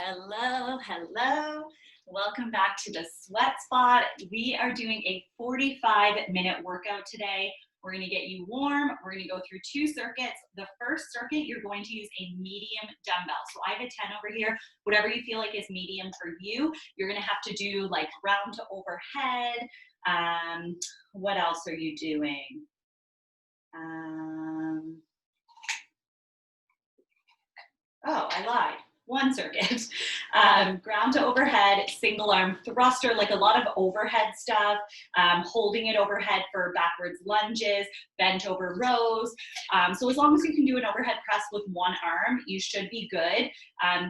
Hello, hello. Welcome back to the Sweat Spot. We are doing a 45-minute workout today. We're going to get you warm. We're going to go through 2 circuits. The first circuit, you're going to use a medium dumbbell. So I have a 10 over here. Whatever you feel like is medium for you. You're going to have to do like round to overhead. What else are you doing? Oh, I lied. 1 circuit. Ground to overhead, single arm thruster, like a lot of overhead stuff, holding it overhead for backwards lunges, bent over rows. So as long as you can do an overhead press with 1 arm, you should be good.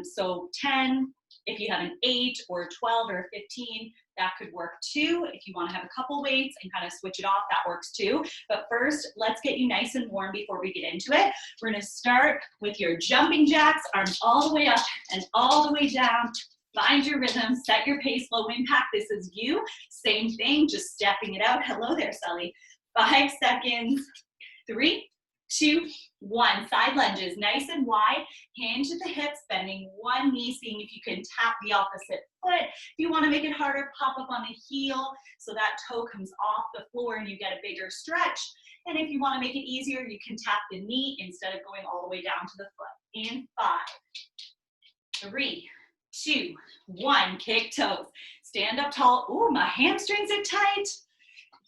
So 10, if you have an 8 or 12 or 15, that could work too. If you want to have a couple weights and kind of switch it off, that works too. But first, let's get you nice and warm before we get into it. We're going to start with your jumping jacks, arms all the way up and all the way down. Find your rhythm, set your pace, low impact. This is you. Same thing, just stepping it out. Hello there, Sully. 5 seconds. 3, 2, 1. Side lunges, nice and wide. Hand to the hips, bending 1 knee, seeing if you can tap the opposite foot. If you want to make it harder, pop up on the heel so that toe comes off the floor and you get a bigger stretch. And if you want to make it easier, you can tap the knee instead of going all the way down to the foot. In 5, 3, 2, 1. Kick toes. Stand up tall. Ooh, my hamstrings are tight.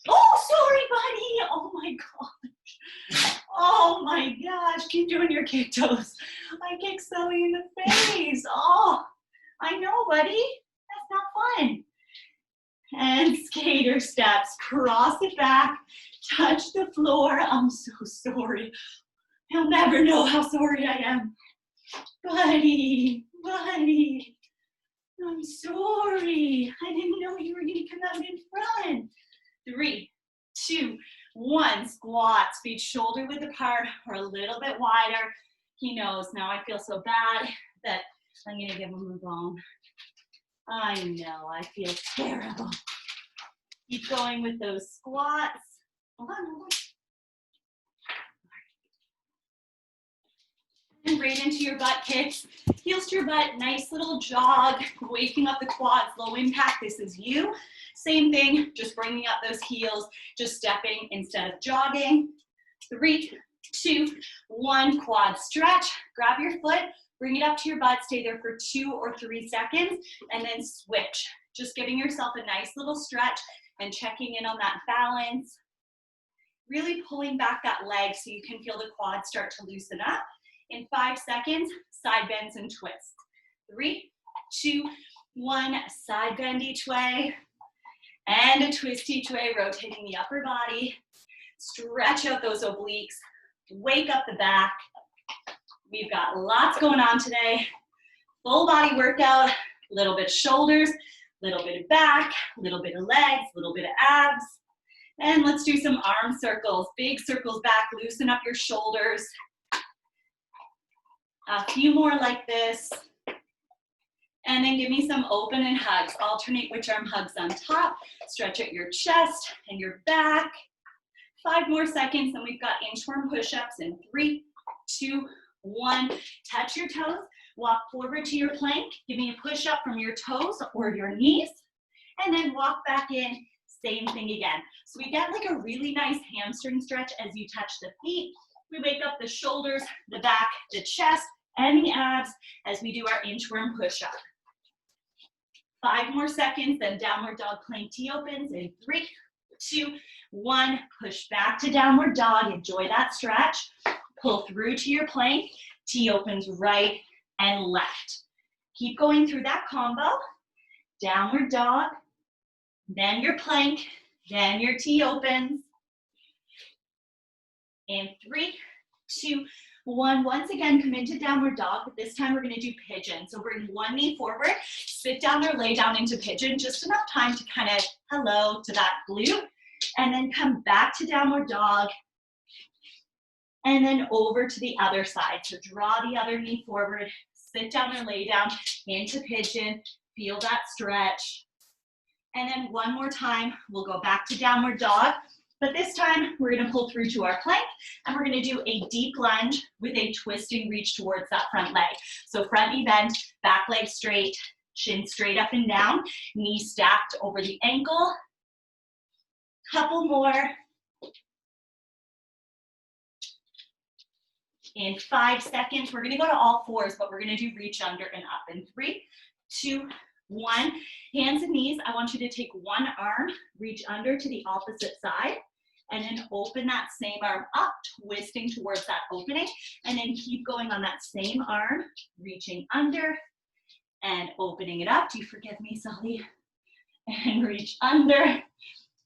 Oh, sorry, buddy. Oh my gosh. Oh my gosh. Keep doing your kick toes. I kicked Sully in the face. Oh, I know, buddy. That's not fun. And skater steps. Cross it back. Touch the floor. I'm so sorry. He'll never know how sorry I am. Buddy, buddy. I'm sorry. I didn't know you were going to come out in front. 3, 2, 1. Squats, feet shoulder width apart or a little bit wider. He knows now I feel so bad that I'm going to give him a bone. I know, I feel terrible. Keep going with those squats. Hold on, hold on. And right into your butt kicks. Heels to your butt, nice little jog, waking up the quads, low impact. This is you. Same thing, just bringing up those heels, just stepping instead of jogging. 3, 2, 1, quad stretch. Grab your foot, bring it up to your butt, stay there for 2 or 3 seconds, and then switch. Just giving yourself a nice little stretch and checking in on that balance. Really pulling back that leg so you can feel the quads start to loosen up. In 5 seconds, side bends and twists. 3, 2, 1, side bend each way. And a twist each way, rotating the upper body. Stretch out those obliques. Wake up the back. We've got lots going on today. Full body workout, a little bit of shoulders, a little bit of back, a little bit of legs, a little bit of abs. And let's do some arm circles. Big circles back, loosen up your shoulders. A few more like this. And then give me some open and hugs. Alternate which arm hugs on top. Stretch out your chest and your back. 5 more seconds, and we've got inchworm push-ups in 3, 2, 1. Touch your toes. Walk forward to your plank. Give me a push-up from your toes or your knees. And then walk back in. Same thing again. So we get like a really nice hamstring stretch as you touch the feet. We wake up the shoulders, the back, the chest, and the abs as we do our inchworm push-up. 5 more seconds, then downward dog plank T opens in 3, 2, 1. Push back to downward dog. Enjoy that stretch. Pull through to your plank. T opens right and left. Keep going through that combo. Downward dog, then your plank, then your T opens. In 3, 2, 1. Once again, come into downward dog, but this time we're going to do pigeon. So bring 1 knee forward, sit down or lay down into pigeon, just enough time to kind of hello to that glute, and then come back to downward dog, and then over to the other side. So draw the other knee forward, sit down or lay down into pigeon, feel that stretch. And then one more time, we'll go back to downward dog. But this time, we're gonna pull through to our plank, and we're gonna do a deep lunge with a twisting reach towards that front leg. So front knee bent, back leg straight, chin straight up and down, knee stacked over the ankle. Couple more. In 5 seconds, we're gonna go to all fours, but we're gonna do reach under and up. In 3, 2, 1. Hands and knees, I want you to take one arm, reach under to the opposite side, and then open that same arm up, twisting towards that opening, and then keep going on that same arm, reaching under and opening it up. Do you forgive me, Sully? And reach under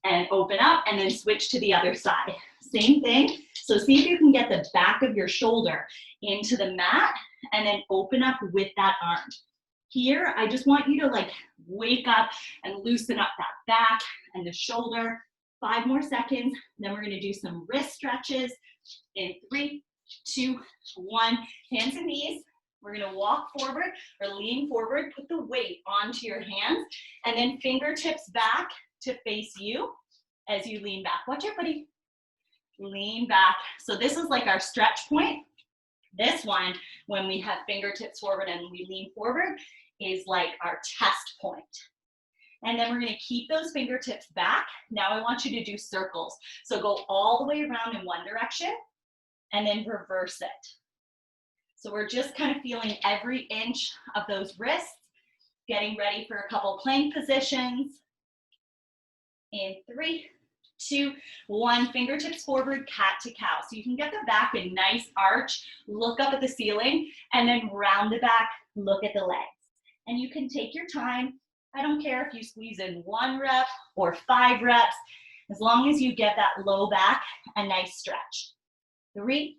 and open up, and then switch to the other side. Same thing. So see if you can get the back of your shoulder into the mat, and then open up with that arm. Here, I just want you to like wake up and loosen up that back and the shoulder. 5 more seconds, then we're gonna do some wrist stretches in 3, 2, 1. Hands and knees. We're gonna walk forward or lean forward, put the weight onto your hands, and then fingertips back to face you as you lean back. Watch it, buddy. Lean back. So this is like our stretch point. This one, when we have fingertips forward and we lean forward, is like our chest point. And then we're gonna keep those fingertips back. Now I want you to do circles. So go all the way around in one direction and then reverse it. So we're just kind of feeling every inch of those wrists, getting ready for a couple plank positions. In 3, 2, 1, fingertips forward, cat to cow. So you can get the back a nice arch, look up at the ceiling, and then round the back, look at the legs. And you can take your time. I don't care if you squeeze in 1 rep or 5 reps, as long as you get that low back a nice stretch. 3,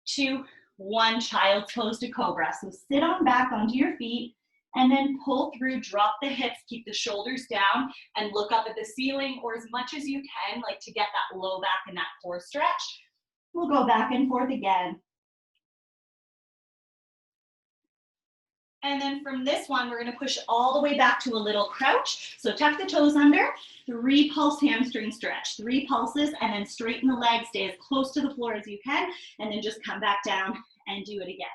2, 1, child's pose to cobra. So sit on back onto your feet, and then pull through, drop the hips, keep the shoulders down, and look up at the ceiling, or as much as you can, like to get that low back and that core stretch. We'll go back and forth again. And then from this one, we're gonna push all the way back to a little crouch. So tuck the toes under, 3 pulse hamstring stretch, 3 pulses, and then straighten the legs, stay as close to the floor as you can, and then just come back down and do it again.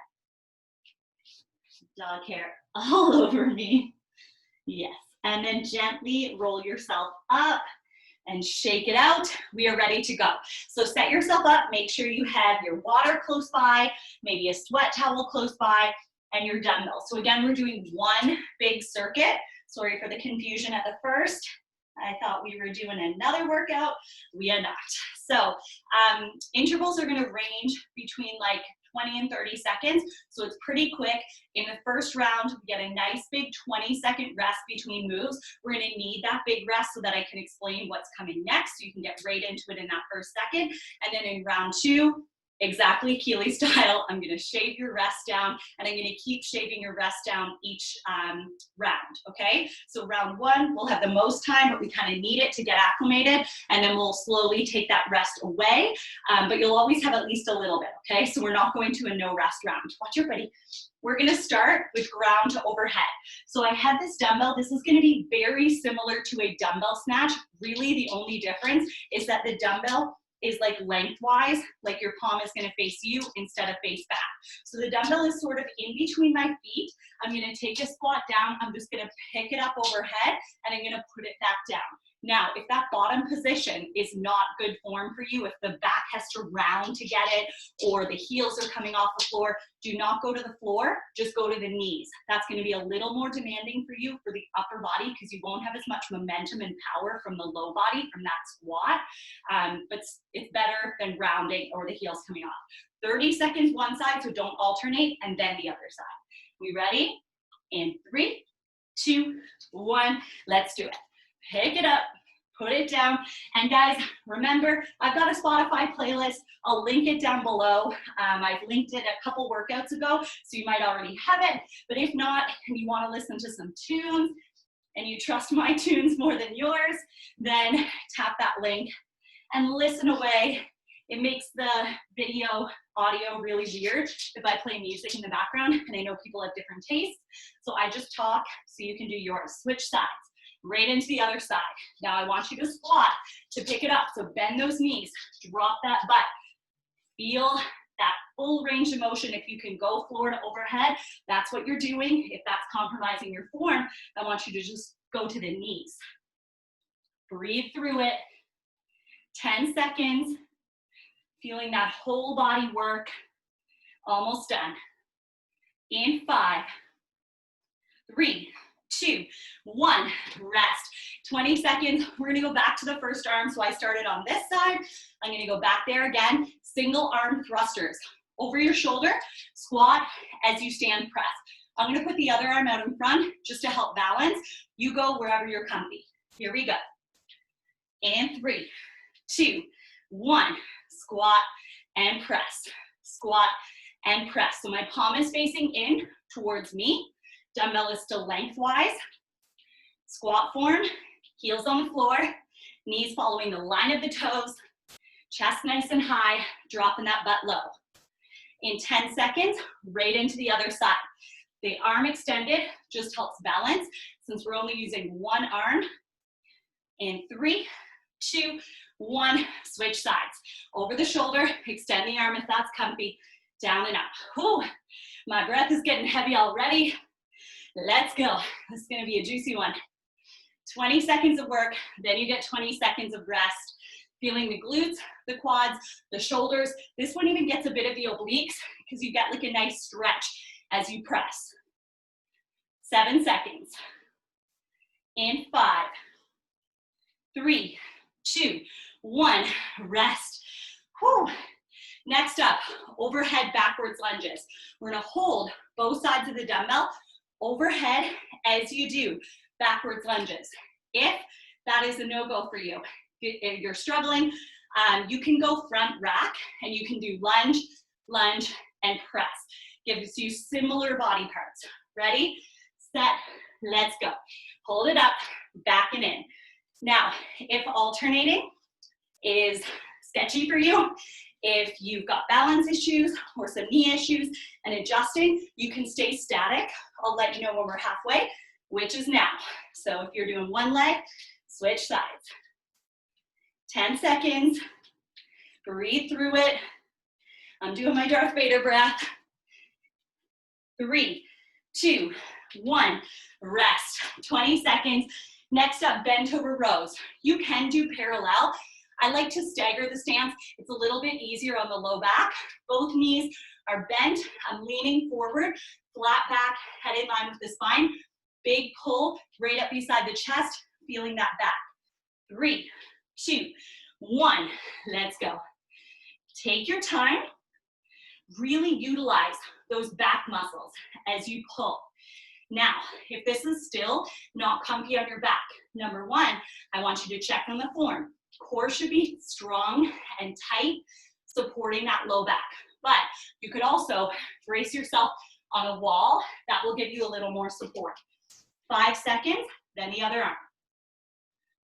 Dog hair all over me. Yes. And then gently roll yourself up and shake it out. We are ready to go. So set yourself up, make sure you have your water close by, maybe a sweat towel close by, and your dumbbell. So again, we're doing one big circuit. Sorry for the confusion at the first. I thought we were doing another workout. We are not. So intervals are gonna range between like 20 and 30 seconds. So it's pretty quick. In the first round, we get a nice big 20-second rest between moves. We're gonna need that big rest so that I can explain what's coming next. So you can get right into it in that first second. And then in round 2, exactly Keely style, I'm gonna shave your rest down, and I'm gonna keep shaving your rest down each round, okay? So round 1, we'll have the most time, but we kind of need it to get acclimated, and then we'll slowly take that rest away, but you'll always have at least a little bit, okay? So we're not going to a no rest round. Watch your buddy. We're gonna start with ground to overhead. So I have this dumbbell. This is gonna be very similar to a dumbbell snatch. Really, the only difference is that the dumbbell is like lengthwise, like your palm is gonna face you instead of face back. So the dumbbell is sort of in between my feet. I'm gonna take a squat down. I'm just gonna pick it up overhead, and I'm gonna put it back down. Now, if that bottom position is not good form for you, if the back has to round to get it, or the heels are coming off the floor, do not go to the floor, just go to the knees. That's gonna be a little more demanding for you for the upper body, because you won't have as much momentum and power from the low body from that squat, but it's better than rounding or the heels coming off. 30 seconds one side, so don't alternate, and then the other side. We ready? In 3, 2, 1, let's do it. Pick it up, put it down, and guys, remember, I've got a Spotify playlist. I'll link it down below. I've linked it a couple workouts ago, so you might already have it, but if not, and you wanna listen to some tunes, and you trust my tunes more than yours, then tap that link and listen away. It makes the video audio really weird if I play music in the background, and I know people have different tastes, so I just talk so you can do yours. Switch sides. right into the other side. Now I want you to squat to pick it up. So bend those knees, drop that butt. Feel that full range of motion. If you can go floor to overhead, that's what you're doing. If that's compromising your form, I want you to just go to the knees. Breathe through it. 10 seconds. Feeling that whole body work. Almost done. In 5, 3, 2, 1. Rest. 20 seconds. We're going to go back to the first arm. So I started on this side. I'm going to go back there again. Single arm thrusters. Over your shoulder, squat as you stand press. I'm going to put the other arm out in front just to help balance. You go wherever you're comfy. Here we go. And 3, 2, 1. Squat and press. Squat and press. So my palm is facing in towards me. Dumbbell is still lengthwise. Squat form, heels on the floor, knees following the line of the toes, chest nice and high, dropping that butt low. In 10 seconds, right into the other side. The arm extended just helps balance since we're only using one arm. In 3, 2, 1, switch sides. Over the shoulder, extend the arm if that's comfy, down and up. Whew, my breath is getting heavy already. Let's go. This is gonna be a juicy one. 20 seconds of work, then you get 20 seconds of rest. Feeling the glutes, the quads, the shoulders. This one even gets a bit of the obliques because you get like a nice stretch as you press. 7 seconds. In 5, 3, 2, 1. Rest. Whew. Next up, overhead backwards lunges. We're gonna hold both sides of the dumbbell overhead as you do backwards lunges. If that is a no-go for you, if you're struggling, you can go front rack and you can do lunge, lunge, and press. Gives you similar body parts. Ready, set, let's go. Hold it up, back and in. Now, if alternating is sketchy for you, if you've got balance issues or some knee issues and adjusting, you can stay static. I'll let you know when we're halfway, which is now. So if you're doing one leg, switch sides. 10 seconds, breathe through it. I'm doing my Darth Vader breath. 3, 2, 1, rest. 20 seconds. Next up, bent over rows. You can do parallel. I like to stagger the stance. It's a little bit easier on the low back. Both knees are bent. I'm leaning forward, flat back, head in line with the spine. Big pull right up beside the chest, feeling that back. 3, 2, 1, let's go. Take your time. Really utilize those back muscles as you pull. Now, if this is still not comfy on your back, number 1, I want you to check on the form. Core should be strong and tight, supporting that low back. But you could also brace yourself on a wall. That will give you a little more support. 5 seconds, then the other arm.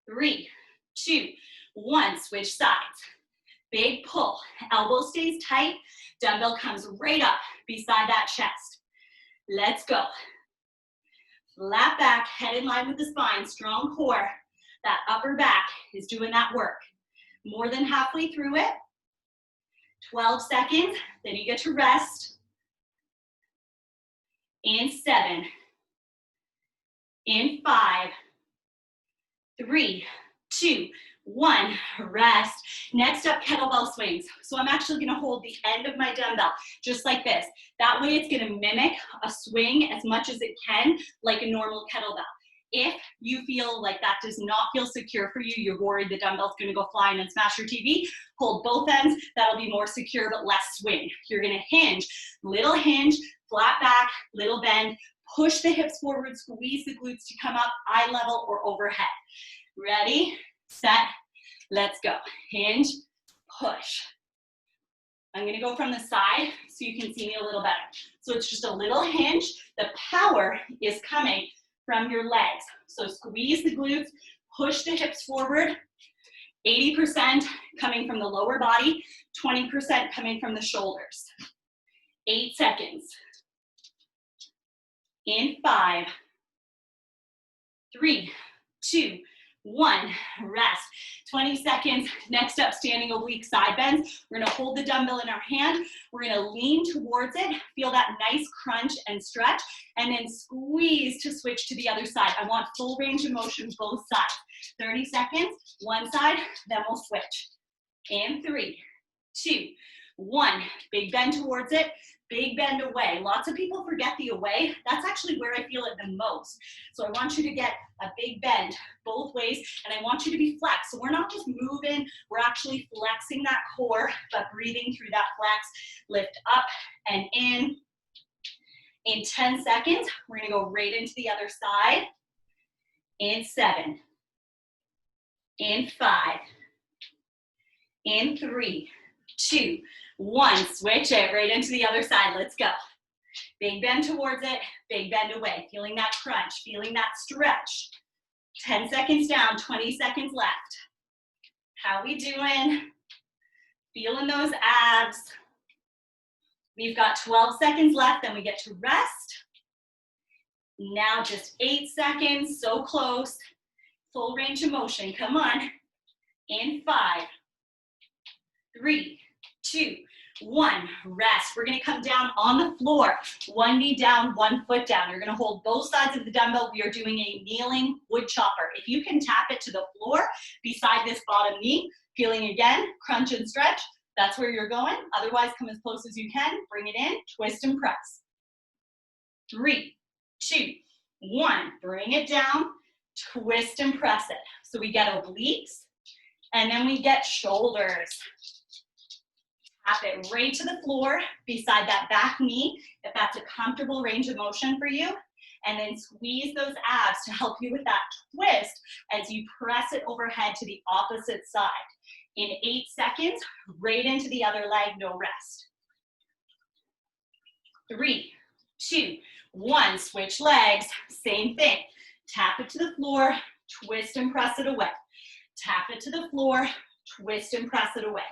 3, 2, 1, switch sides. Big pull, elbow stays tight, dumbbell comes right up beside that chest. Let's go. Flat back, head in line with the spine, strong core. That upper back is doing that work. More than halfway through it. 12 seconds, then you get to rest. In 7, in 5, 3, 2, 1, rest. Next up, kettlebell swings. So I'm actually gonna hold the end of my dumbbell, just like this. That way it's gonna mimic a swing as much as it can, like a normal kettlebell. If you feel like that does not feel secure for you, you're worried the dumbbell's gonna go flying and smash your TV, hold both ends, that'll be more secure but less swing. You're gonna hinge, flat back, little bend, push the hips forward, squeeze the glutes to come up eye level or overhead. Ready, set, let's go. Hinge, push. I'm gonna go from the side so you can see me a little better. So it's just a little hinge. The power is coming from your legs. So squeeze the glutes, push the hips forward. 80% coming from the lower body, 20% coming from the shoulders. 8 seconds. In 5, 3, 2, 1, rest. 20 seconds. Next up, standing oblique side bends. We're gonna hold the dumbbell in our hand. We're gonna lean towards it. Feel that nice crunch and stretch, and then squeeze to switch to the other side. I want full range of motion both sides. 30 seconds, one side, then we'll switch. In 3, 2, 1. Big bend towards it. Big bend away. Lots of people forget the away. That's actually where I feel it the most. So I want you to get a big bend both ways, and I want you to be flexed. So we're not just moving, we're actually flexing that core, but breathing through that flex. Lift up and in. In 10 seconds, we're gonna go right into the other side. In 7, in 5, in 3, 2, 1, switch it right into the other side. Let's go. Big bend towards it, big bend away. Feeling that crunch, feeling that stretch. 10 seconds down, 20 seconds left. How we doing? Feeling those abs. We've got 12 seconds left, then we get to rest. Now just 8 seconds, so close. Full range of motion, come on. In 5, 3, 2, 1, rest. We're gonna come down on the floor. One knee down, one foot down. You're gonna hold both sides of the dumbbell. We are doing a kneeling wood chopper. If you can tap it to the floor beside this bottom knee, feeling again, crunch and stretch, that's where you're going. Otherwise, come as close as you can. Bring it in, twist and press. 3, 2, 1, bring it down, twist and press it. So we get obliques, and then we get shoulders. Tap it right to the floor beside that back knee, if that's a comfortable range of motion for you. And then squeeze those abs to help you with that twist as you press it overhead to the opposite side. In 8 seconds, right into the other leg, no rest. 3, 2, 1, switch legs, same thing. Tap it to the floor, twist and press it away. Tap it to the floor, twist and press it away.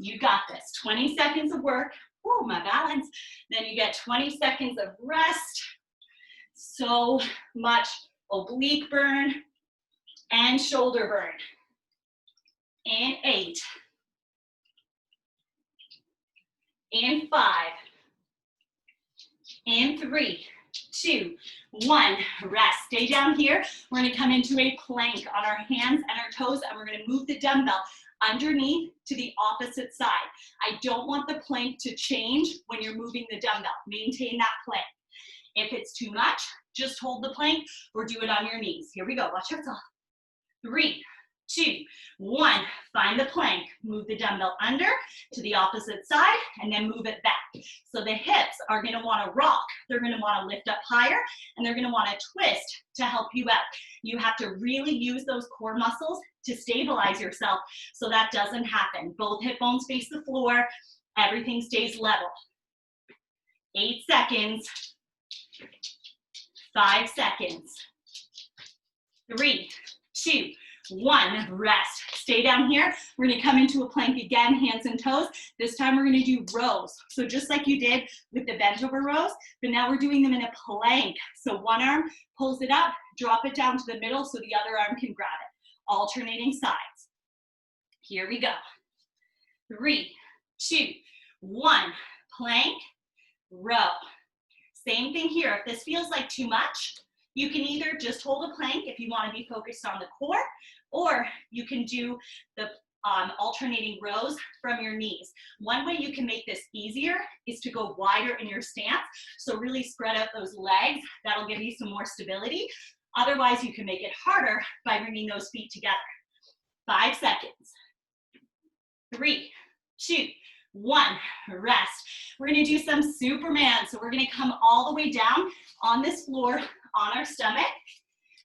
You got this. 20 seconds of work. Oh, my balance. Then you get 20 seconds of rest. So much oblique burn and shoulder burn. In 8. In 5. In 3, 2, 1, rest. Stay down here. We're gonna come into a plank on our hands and our toes, and we're gonna move the dumbbell underneath to the opposite side. I don't want the plank to change when you're moving the dumbbell. Maintain that plank. If it's too much, just hold the plank or do it on your knees. Here we go, watch yourself. 3, 2, 1, find the plank. Move the dumbbell under to the opposite side and then move it back. So the hips are gonna wanna rock. They're gonna wanna lift up higher and they're gonna wanna twist to help you out. You have to really use those core muscles to stabilize yourself so that doesn't happen. Both hip bones face the floor, everything stays level. 8 seconds, 5 seconds, 3, 2, 1, rest. Stay down here. We're gonna come into a plank again, hands and toes. This time we're gonna do rows. So just like you did with the bent over rows, but now we're doing them in a plank. So one arm pulls it up, drop it down to the middle so the other arm can grab it. Alternating sides. Here we go. 3, 2, 1, plank, row. Same thing here. If this feels like too much, you can either just hold a plank if you want to be focused on the core, or you can do the alternating rows from your knees. One way you can make this easier is to go wider in your stance. So really spread out those legs. That'll give you some more stability. Otherwise, you can make it harder by bringing those feet together. 5 seconds. 3, 2, 1, rest. We're gonna do some Superman. So we're gonna come all the way down on this floor, on our stomach,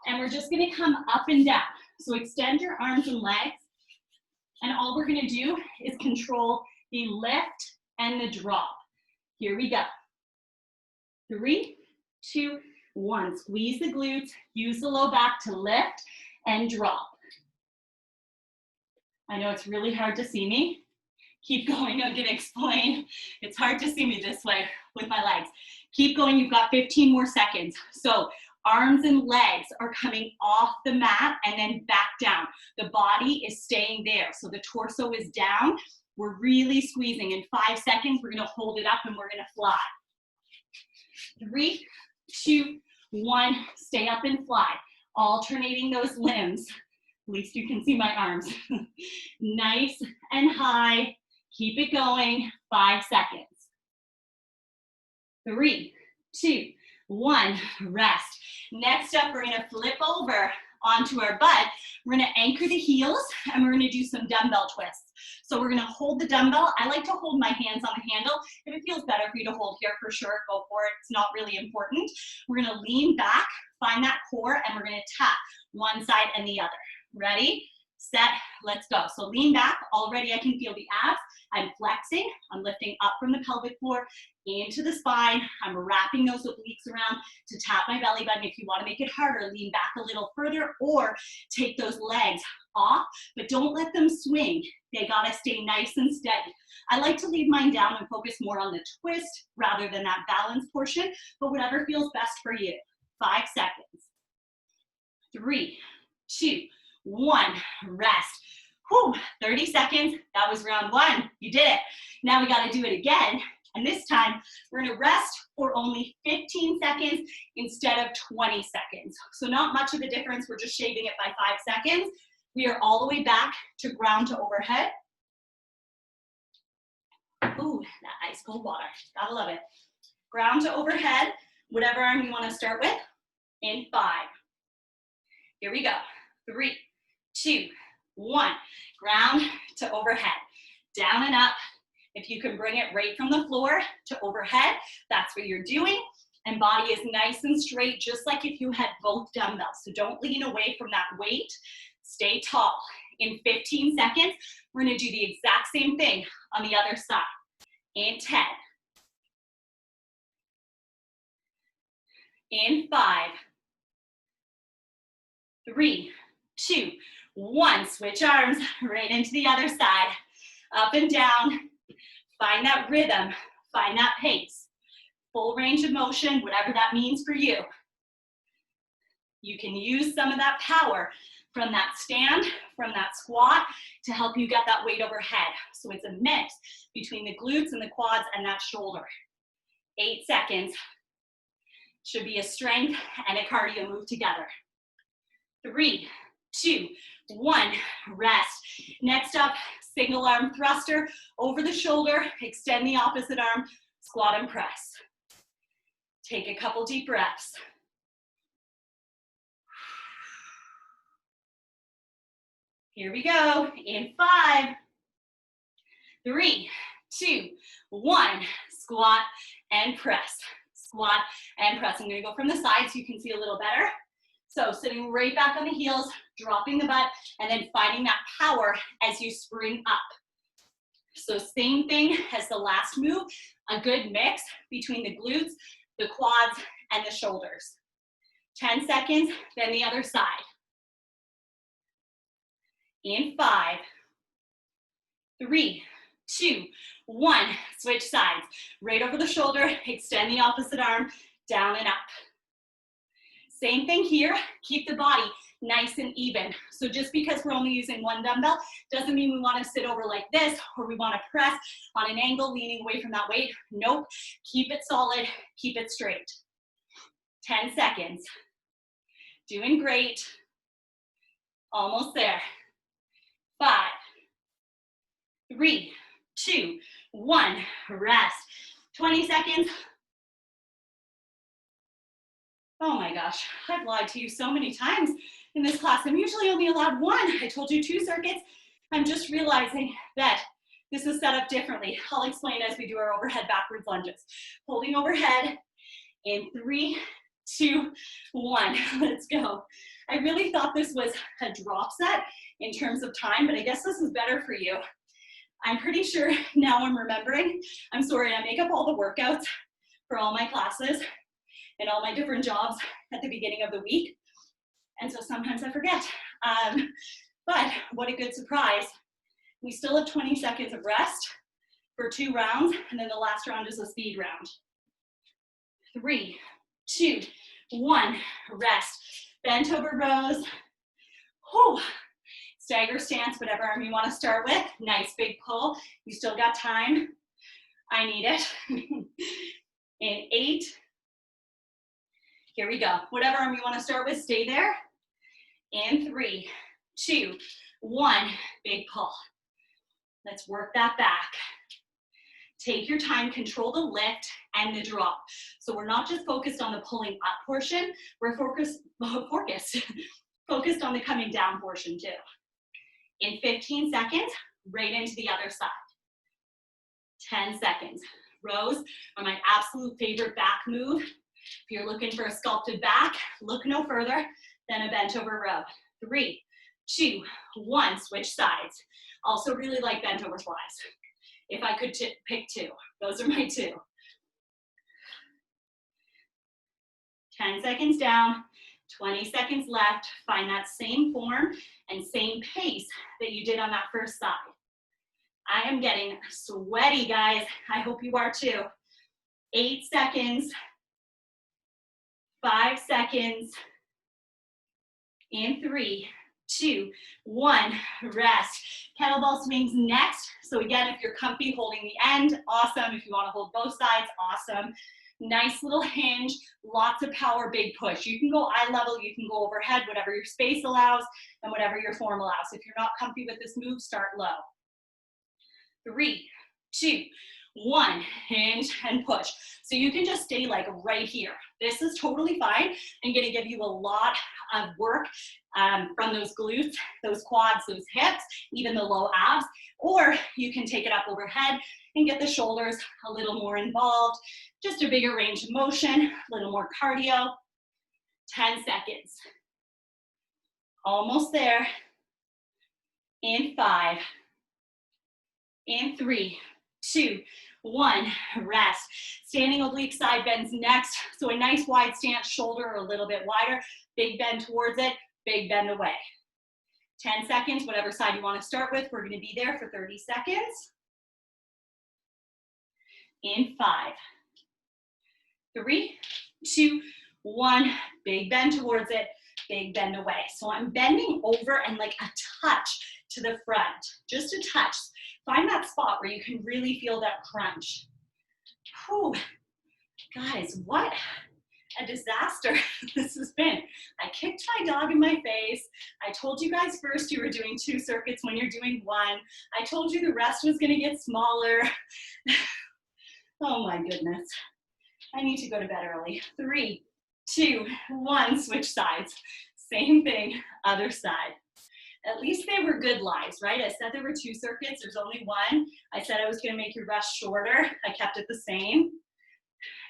and we're just gonna come up and down. So extend your arms and legs, and all we're gonna do is control the lift and the drop. Here we go. 3, 2, 1. Squeeze the glutes, use the low back to lift and drop. I know it's really hard to see me. Keep going, I'm gonna explain. It's hard to see me this way with my legs. Keep going, you've got 15 more seconds. So Arms and legs are coming off the mat and then back down. The body is staying there. So the torso is down. We're really squeezing. In 5 seconds, we're gonna hold it up and we're gonna fly. 3, 2, 1, stay up and fly. Alternating those limbs. At least you can see my arms. Nice and high. Keep it going. 5 seconds. 3, 2, 1, rest. Next up, we're gonna flip over onto our butt. We're gonna anchor the heels and we're gonna do some dumbbell twists. So we're gonna hold the dumbbell. I like to hold my hands on the handle. If it feels better for you to hold here, for sure, go for it. It's not really important. We're gonna lean back, find that core, and we're gonna tap one side and the other. Ready, set, let's go. So lean back. Already I can feel the abs. I'm flexing. I'm lifting up from the pelvic floor into the spine. I'm wrapping those obliques around to tap my belly button. If you want to make it harder, lean back a little further or take those legs off, but don't let them swing. They got to stay nice and steady. I like to leave mine down and focus more on the twist rather than that balance portion, but whatever feels best for you. 5 seconds. 3, 2, 1, rest. Whew, 30 seconds. That was round 1. You did it. Now we got to do it again. And this time, we're going to rest for only 15 seconds instead of 20 seconds. So not much of a difference. We're just shaving it by 5 seconds. We are all the way back to ground to overhead. Ooh, that ice cold water. Gotta love it. Ground to overhead, whatever arm you want to start with, in 5. Here we go. 3, 2, 1. Ground to overhead. Down and up. If you can bring it right from the floor to overhead, that's what you're doing. And body is nice and straight, just like if you had both dumbbells. So don't lean away from that weight. Stay tall. In 15 seconds, we're gonna do the exact same thing on the other side. In 10. In 5. 3, 2, 1. Switch arms right into the other side. Up and down. Find that rhythm, find that pace. Full range of motion, whatever that means for you. You can use some of that power from that stand, from that squat, to help you get that weight overhead. So it's a mix between the glutes and the quads and that shoulder. 8 seconds. Should be a strength and a cardio move together. 3, 2, 1, rest. Next up, single arm thruster over the shoulder, extend the opposite arm, squat and press. Take a couple deep breaths. Here we go, in 5, 3, 2, 1, squat and press. Squat and press. I'm gonna go from the side so you can see a little better. So sitting right back on the heels, dropping the butt, and then finding that power as you spring up. So same thing as the last move, a good mix between the glutes, the quads, and the shoulders. 10 seconds, then the other side. In 5, 3, 2, 1, switch sides. Right over the shoulder, extend the opposite arm, down and up. Same thing here, keep the body nice and even. So just because we're only using one dumbbell doesn't mean we want to sit over like this or we want to press on an angle leaning away from that weight. Nope, keep it solid, keep it straight. 10 seconds. Doing great. Almost there. 5, 3, 2, 1, rest. 20 seconds. Oh my gosh, I've lied to you so many times in this class. I'm usually only allowed 1. I told you 2 circuits. I'm just realizing that this is set up differently. I'll explain as we do our overhead backwards lunges. Holding overhead in 3, 2, 1. Let's go. I really thought this was a drop set in terms of time, but I guess this is better for you. I'm pretty sure now I'm remembering. I'm sorry, I make up all the workouts for all my classes and all my different jobs at the beginning of the week. And so sometimes I forget. But what a good surprise. We still have 20 seconds of rest for 2 rounds, and then the last round is a speed round. 3, 2, 1, rest. Bent over rows. Whew. Stagger stance, whatever arm you want to start with. Nice big pull. You still got time. I need it. In 8. Here we go. Whatever arm you want to start with, stay there. In 3, 2, 1. Big pull. Let's work that back. Take your time, control the lift and the drop. So we're not just focused on the pulling up portion, we're focused on the coming down portion too. In 15 seconds, right into the other side. 10 seconds. Rows are my absolute favorite back move. If you're looking for a sculpted back, look no further than a bent over row. 3, 2, 1, switch sides. Also really like bent over flies. If I could pick 2, those are my 2. 10 seconds down, 20 seconds left. Find that same form and same pace that you did on that first side. I am getting sweaty, guys. I hope you are too. 8 seconds, 5 seconds, in 3, 2, 1, rest. Kettlebell swings next. So again, if you're comfy holding the end, awesome. If you want to hold both sides, awesome. Nice little hinge, lots of power, big push. You can go eye level, you can go overhead, whatever your space allows and whatever your form allows. If you're not comfy with this move, start low. 3, 2, 1, hinge and push. So you can just stay like right here. This is totally fine. I'm gonna give you a lot of work from those glutes, those quads, those hips, even the low abs, or you can take it up overhead and get the shoulders a little more involved, just a bigger range of motion, a little more cardio. 10 seconds. Almost there. In 5, in 3, 2, 1, rest. Standing oblique side bends next. So a nice wide stance, shoulder a little bit wider, big bend towards it, big bend away. 10 seconds, whatever side you want to start with. We're going to be there for 30 seconds. In 5, 3, 2, 1, big bend towards it, big bend away. So I'm bending over and like a touch to the front, just a touch. Find that spot where you can really feel that crunch. Whew. Guys, what a disaster this has been. I kicked my dog in my face. I told you guys first you were doing 2 circuits when you're doing 1. I told you the rest was gonna get smaller. Oh my goodness. I need to go to bed early. 3, 2, 1, switch sides. Same thing, other side. At least they were good lies, right? I said there were 2 circuits, there's only 1. I said I was gonna make your rest shorter. I kept it the same.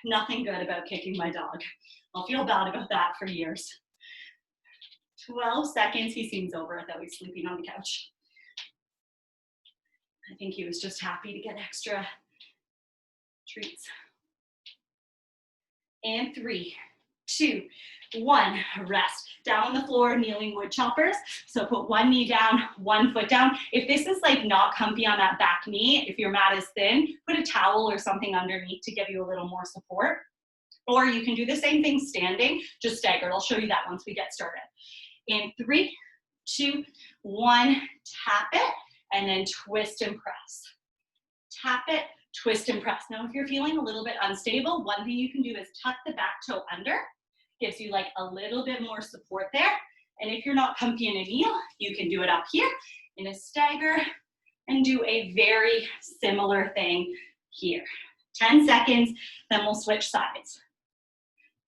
Nothing good about kicking my dog. I'll feel bad about that for years. 12 seconds, he seems over it though, he's sleeping on the couch. I think he was just happy to get extra treats. And 3, 2, 1, rest. Down on the floor, kneeling wood choppers. So put one knee down, one foot down. If this is like not comfy on that back knee, if your mat is thin, put a towel or something underneath to give you a little more support. Or you can do the same thing standing, just staggered. I'll show you that once we get started. In 3, 2, 1, tap it, and then twist and press. Tap it, twist and press. Now, if you're feeling a little bit unstable, one thing you can do is tuck the back toe under. Gives you like a little bit more support there. And if you're not comfy in a kneel, you can do it up here in a stagger and do a very similar thing here. 10 seconds, then we'll switch sides.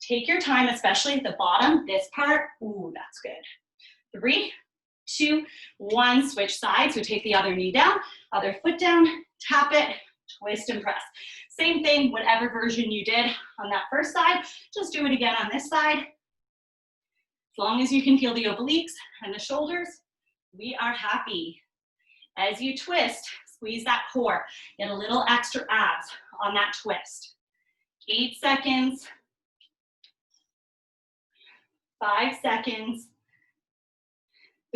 Take your time, especially at the bottom, this part. Ooh, that's good. 3, 2, 1, switch sides. So take the other knee down, other foot down, tap it, twist and press. Same thing, whatever version you did on that first side, just do it again on this side. As long as you can feel the obliques and the shoulders, we are happy. As you twist, squeeze that core. Get a little extra abs on that twist. 8 seconds. 5 seconds.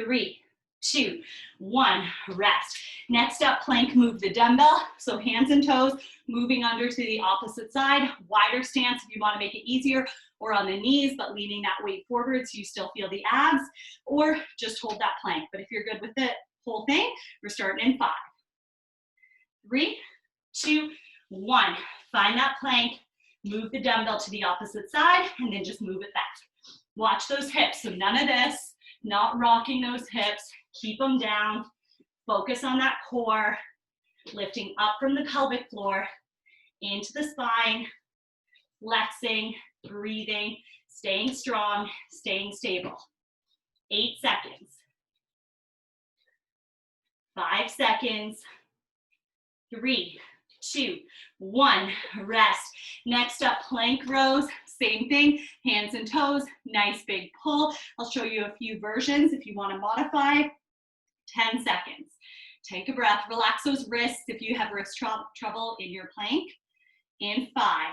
3, 2, 1, rest. Next up, plank, move the dumbbell. So hands and toes, moving under to the opposite side. Wider stance if you want to make it easier. or on the knees, but leaning that weight forward so you still feel the abs, or just hold that plank. But if you're good with the whole thing, we're starting in 5, 3, 2, 1. Find that plank, move the dumbbell to the opposite side, and then just move it back. Watch those hips. So none of this, not rocking those hips. Keep them down. Focus on that core, lifting up from the pelvic floor, into the spine, flexing, breathing, staying strong, staying stable. 8 seconds. 5 seconds. 3, 2, 1, rest. Next up, plank rows, same thing, hands and toes, nice big pull. I'll show you a few versions if you want to modify. 10 seconds. Take a breath, relax those wrists if you have wrist trouble in your plank. In 5,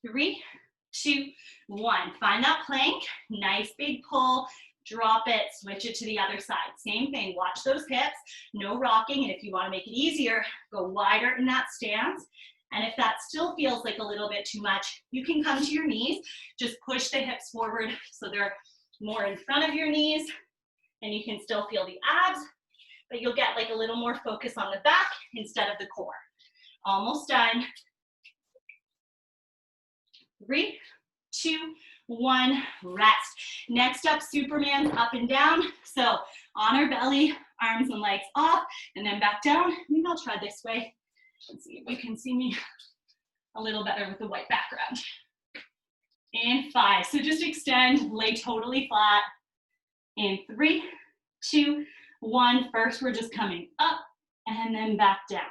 3, 2, 1. Find that plank, nice big pull. Drop it, switch it to the other side. Same thing, watch those hips, no rocking, and if you want to make it easier, go wider in that stance. And if that still feels like a little bit too much, you can come to your knees, just push the hips forward so they're more in front of your knees, and you can still feel the abs, but you'll get like a little more focus on the back instead of the core. Almost done. 3, 2, 1, rest. Next up, Superman's up and down. So on our belly, arms and legs off, and then back down. Maybe I'll try this way. Let's see if you can see me a little better with the white background. And 5. So just extend, lay totally flat. In 3, 2, 1. First, we're just coming up and then back down.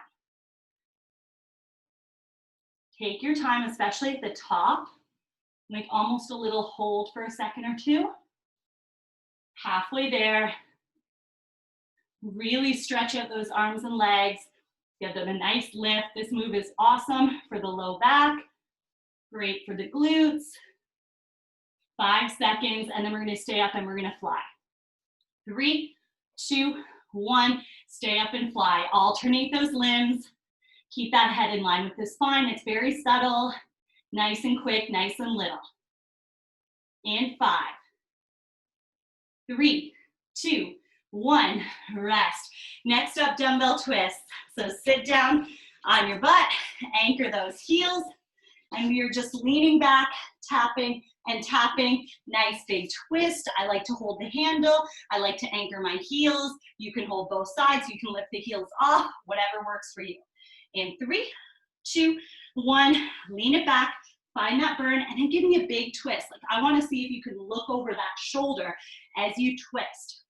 Take your time, especially at the top. Like almost a little hold for a second or two. Halfway there. Really stretch out those arms and legs. Give them a nice lift. This move is awesome for the low back. Great for the glutes. 5 seconds, and then we're gonna stay up and we're gonna fly. 3, 2, 1. Stay up and fly. Alternate those limbs. Keep that head in line with the spine. It's very subtle. Nice and quick, nice and little. In 5, 3, 2, 1, rest. Next up, dumbbell twists. So sit down on your butt, anchor those heels, and we are just leaning back, tapping and tapping. Nice big twist. I like to hold the handle. I like to anchor my heels. You can hold both sides. You can lift the heels off, whatever works for you. In 3, 2, 1, lean it back, find that burn, and then give me a big twist. Like I want to see if you can look over that shoulder as you twist.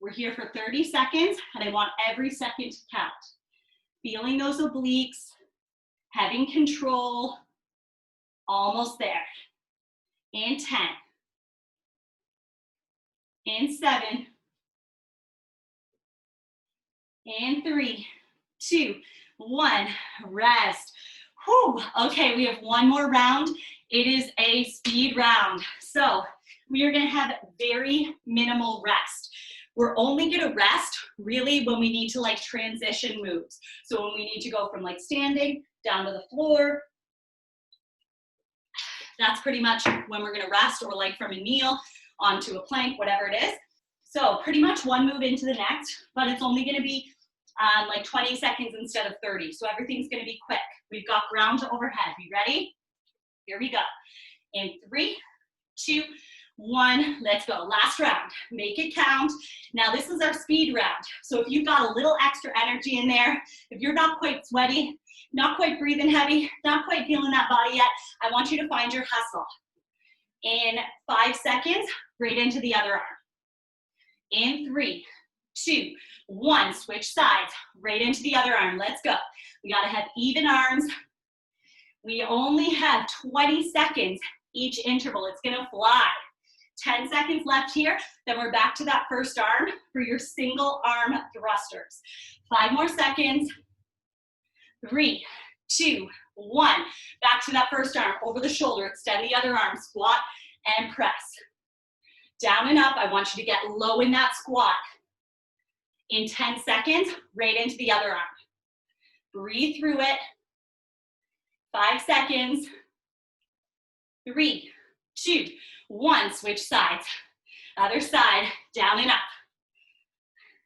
We're here for 30 seconds, and I want every second to count. Feeling those obliques, having control, almost there. In 10, in 7, in 3, 2, 1, rest. Whew. Okay, we have one more round. It is a speed round. So we are gonna have very minimal rest. We're only gonna rest really when we need to like transition moves. So when we need to go from like standing down to the floor, that's pretty much when we're gonna rest, or like from a kneel onto a plank, whatever it is. So pretty much one move into the next, but it's only gonna be like 20 seconds instead of 30. So everything's gonna be quick. We've got ground to overhead. You ready? Here we go. In 3, 2, 1, let's go. Last round. Make it count. Now this is our speed round. So if you've got a little extra energy in there, if you're not quite sweaty, not quite breathing heavy, not quite feeling that body yet, I want you to find your hustle. In 5 seconds, right into the other arm. In 3, 2, 1, switch sides, right into the other arm. Let's go. We gotta have even arms. We only have 20 seconds each interval. It's gonna fly. 10 seconds left here, then we're back to that first arm for your single arm thrusters. 5 more seconds. 3, 2, 1. Back to that first arm, over the shoulder, extend the other arm, squat and press. Down and up, I want you to get low in that squat. In 10 seconds, right into the other arm. Breathe through it. 5 seconds. 3, 2, 1. Switch sides. Other side, down and up.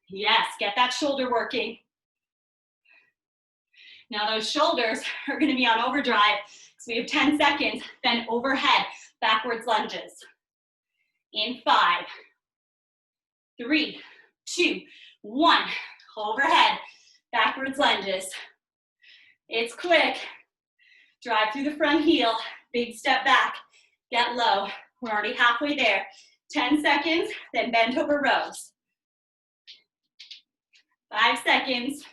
Yes, get that shoulder working. Now those shoulders are going to be on overdrive. So we have 10 seconds, then overhead, backwards lunges. In 5, 3, 2, 1. Overhead, backwards lunges. It's quick. Drive through the front heel, big step back, get low. We're already halfway there. 10 seconds, then bent over rows. 5 seconds.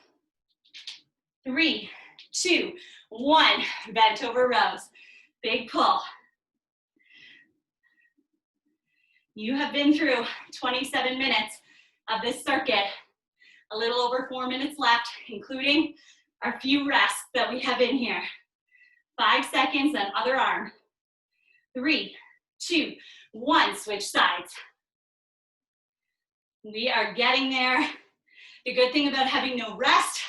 3, 2, 1. Bent over rows. Big pull. You have been through 27 minutes of this circuit. A little over 4 minutes left, including our few rests that we have in here. 5 seconds, then other arm. 3, 2, 1. Switch sides. We are getting there. The good thing about having no rest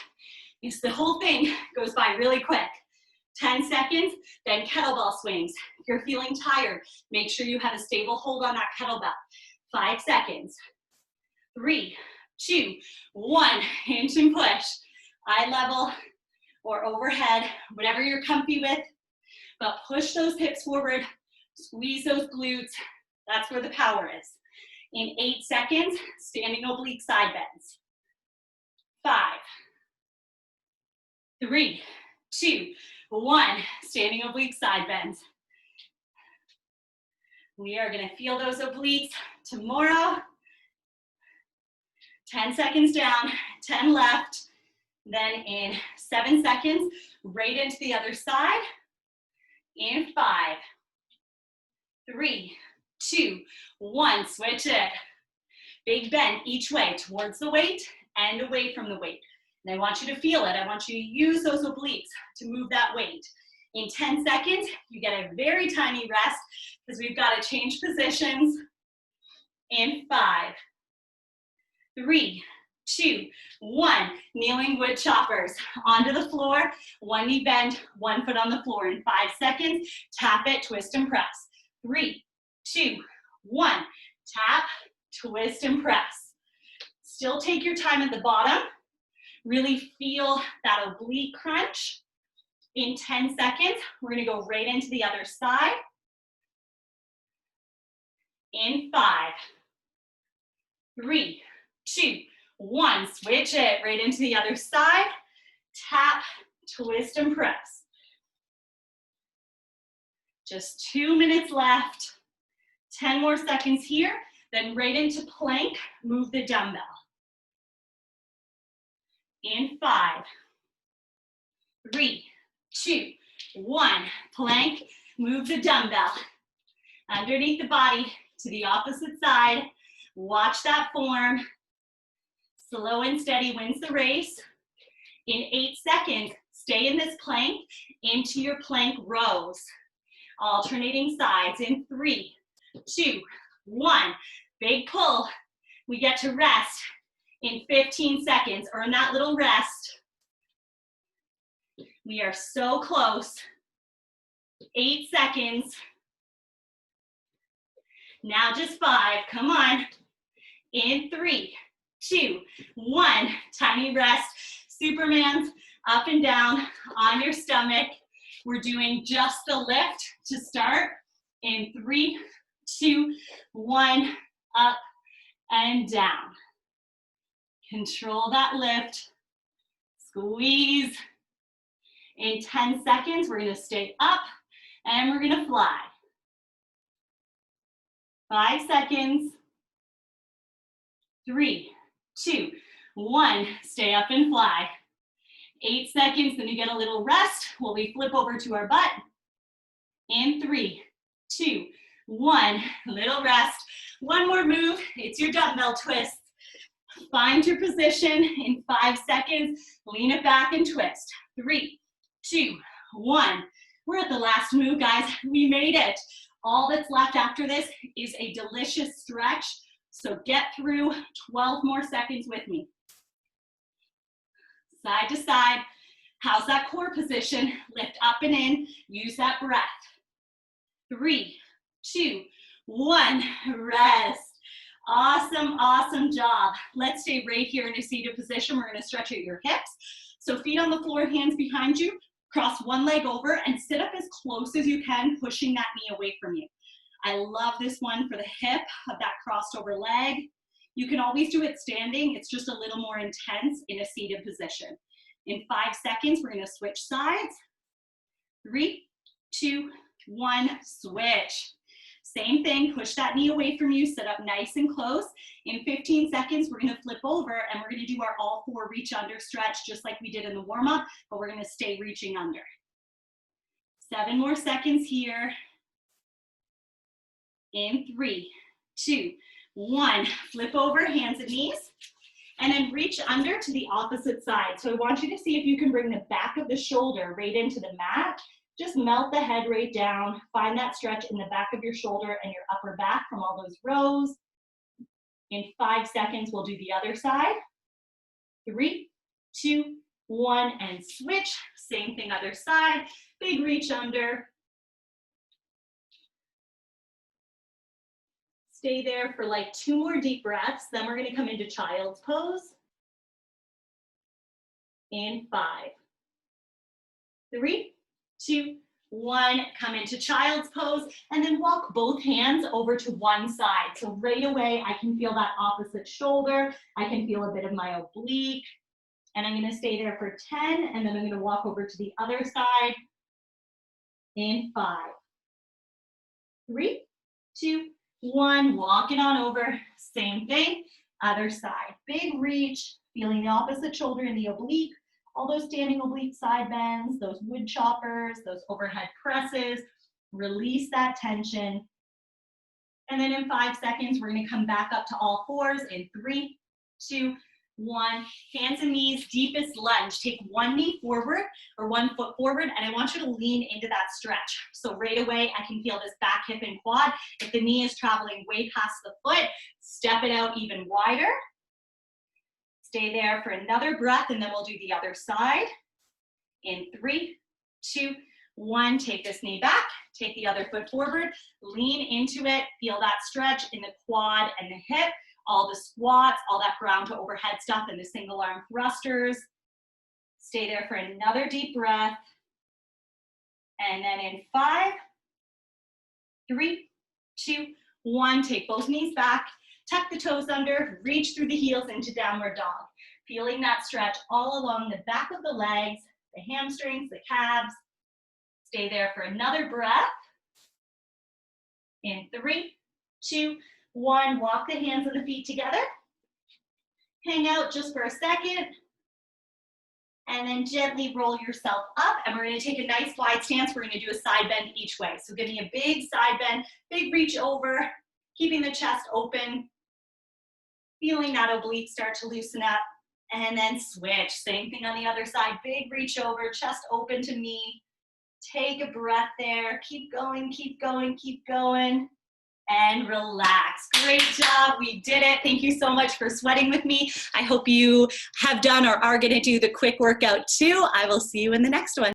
is the whole thing goes by really quick. 10 seconds, then kettlebell swings. If you're feeling tired, make sure you have a stable hold on that kettlebell. 5 seconds. 3, 2, 1. Hinge and push. Eye level or overhead, whatever you're comfy with. But push those hips forward. Squeeze those glutes. That's where the power is. In 8 seconds, standing oblique side bends. 5, 3, 2, 1. Standing oblique side bends. We are going to feel those obliques tomorrow. 10 seconds down, 10 left. Then in 7 seconds, right into the other side. In 5, 3, 2, 1. Switch it. Big bend each way towards the weight and away from the weight. And I want you to feel it. I want you to use those obliques to move that weight. In 10 seconds, you get a very tiny rest because we've got to change positions. In 5, 3, 2, 1. Kneeling wood choppers onto the floor. One knee bend, 1 foot on the floor. In 5 seconds, tap it, twist and press. 3, 2, 1. Tap, twist and press. Still take your time at the bottom. Really feel that oblique crunch. In 10 seconds, we're going to go right into the other side. In 5, 3, 2, 1. Switch it right into the other side. Tap, twist, and press. Just 2 minutes left. 10 more seconds here. Then right into plank. Move the dumbbell. In 5, 3, 2, 1. Plank. Move the dumbbell underneath the body to the opposite side. Watch that form. Slow and steady wins the race. In 8 seconds, stay in this plank into your plank rows. Alternating sides in 3, 2, 1. Big pull. We get to rest in 15 seconds. Earn that little rest. We are so close. 8 seconds. Now just 5. Come on. In 3, 2, 1. Tiny rest. Superman's up and down on your stomach. We're doing just the lift to start. In 3, 2, 1. Up and down. Control that lift. Squeeze. In 10 seconds, we're going to stay up and we're going to fly. 5 seconds. 3, 2, 1. Stay up and fly. 8 seconds, then you get a little rest while we flip over to our butt. In 3, 2, 1. Little rest. One more move. It's your dumbbell twist. Find your position in 5 seconds. Lean it back and twist. 3, 2, 1. We're at the last move, guys. We made it. All that's left after this is a delicious stretch. So get through 12 more seconds with me. Side to side. How's that core position? Lift up and in. Use that breath. 3, 2, 1, rest. Awesome, awesome job. Let's stay right here in a seated position. We're gonna stretch out your hips. So feet on the floor, hands behind you, cross one leg over and sit up as close as you can, pushing that knee away from you. I love this one for the hip of that crossed over leg. You can always do it standing. It's just a little more intense in a seated position. In 5 seconds, we're gonna switch sides. 3, 2, 1, switch. Same thing, push that knee away from you, sit up nice and close. In 15 seconds, we're gonna flip over and we're gonna do our all 4 reach under stretch just like we did in the warm up, but we're gonna stay reaching under. 7 more seconds here. In 3, 2, 1, flip over, hands and knees, and then reach under to the opposite side. So I want you to see if you can bring the back of the shoulder right into the mat. Just melt the head right down. Find that stretch in the back of your shoulder and your upper back from all those rows. In 5 seconds, we'll do the other side. 3, 2, 1, and switch. Same thing, other side. Big reach under. Stay there for like 2 more deep breaths. Then we're gonna come into child's pose. In 5, 3, 2, 1, come into child's pose, and then walk both hands over to one side. So right away, I can feel that opposite shoulder. I can feel a bit of my oblique, and I'm gonna stay there for 10, and then I'm gonna walk over to the other side in 5, 3, 2, 1, walk it on over. Same thing, other side. Big reach, feeling the opposite shoulder in the oblique. All those standing oblique side bends, those wood choppers, those overhead presses, release that tension. And then in 5 seconds, we're gonna come back up to all 4s in 3, 2, 1. Hands and knees, deepest lunge. Take one knee forward or one foot forward, and I want you to lean into that stretch. So right away, I can feel this back, hip, and quad. If the knee is traveling way past the foot, step it out even wider. Stay there for another breath, and then we'll do the other side. In 3, 2, 1, take this knee back, take the other foot forward, lean into it, feel that stretch in the quad and the hip, all the squats, all that ground to overhead stuff and the single arm thrusters. Stay there for another deep breath. And then in 5, 3, 2, 1, take both knees back. Tuck the toes under, reach through the heels into downward dog. Feeling that stretch all along the back of the legs, the hamstrings, the calves. Stay there for another breath. In 3, 2, 1, walk the hands and the feet together. Hang out just for a second. And then gently roll yourself up. And we're gonna take a nice wide stance. We're gonna do a side bend each way. So give me a big side bend, big reach over, keeping the chest open. Feeling that oblique start to loosen up, and then switch. Same thing on the other side. Big reach over, chest open to me. Take a breath there. Keep going, keep going, keep going. And relax. Great job. We did it. Thank you so much for sweating with me. I hope you have done or are going to do the quick workout too. I will see you in the next one.